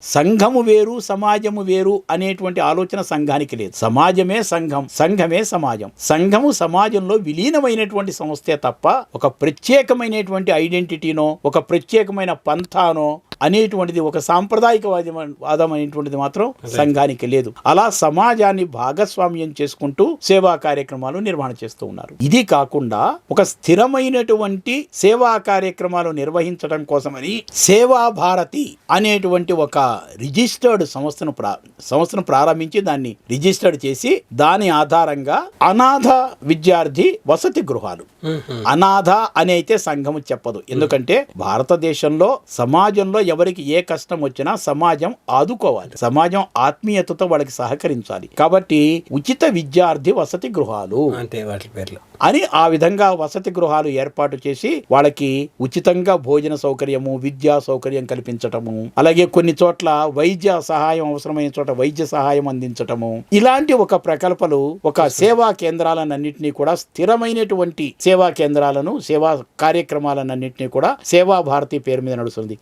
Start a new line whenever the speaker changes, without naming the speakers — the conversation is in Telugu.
సంఘము వేరు సమాజము వేరు అనేటువంటి ఆలోచన సంఘానికి లేదు. సమాజమే సంఘం, సంఘమే సమాజం. సంఘము సమాజంలో విలీనమైనటువంటి సంస్థే తప్ప ఒక ప్రత్యేకమైనటువంటి ఐడెంటిటీనో ఒక ప్రత్యేకమైన పంథానో అనేటువంటిది ఒక సాంప్రదాయకవాదం అనేటువంటిది మాత్రం సంఘానికి లేదు. అలా సమాజాన్ని భాగస్వామ్యం చేసుకుంటూ సేవా కార్యక్రమాలు నిర్వహణ చేస్తూ ఉన్నారు. ఇది కాకుండా ఒక స్థిరమైనటువంటి సేవా కార్యక్రమాలు నిర్వహించడం కోసమని సేవా భారతి అనేటువంటి ఒక రిజిస్టర్డ్ సంస్థను ప్రారంభించి దాన్ని రిజిస్టర్డ్ చేసి దాని ఆధారంగా అనాథ విద్యార్థి వసతి గృహాలు, అనాథ అని అయితే సంఘము చెప్పదు. ఎందుకంటే భారతదేశంలో సమాజంలో ఎవరికి ఏ కష్టం వచ్చినా సమాజం ఆదుకోవాలి, సమాజం ఆత్మీయతతో వాళ్ళకి సహకరించాలి. కాబట్టి ఉచిత విద్యార్థి వసతి గృహాలు
అంటే వాటి పేర్లు
అని ఆ విధంగా వసతి గృహాలు ఏర్పాటు చేసి వాళ్ళకి ఉచితంగా భోజన సౌకర్యము, విద్యా సౌకర్యం కల్పించటము, అలాగే కొన్ని చోట్ల వైద్య సహాయం అవసరమైన చోట వైద్య సహాయం అందించటము, ఇలాంటి ఒక ప్రకల్పలు ఒక సేవా కేంద్రాలన్నింటినీ కూడా స్థిరమైనటువంటి సేవా కేంద్రాలను సేవా కార్యక్రమాలన్నింటినీ కూడా సేవా భారతి పేరు మీద నడుస్తుంది.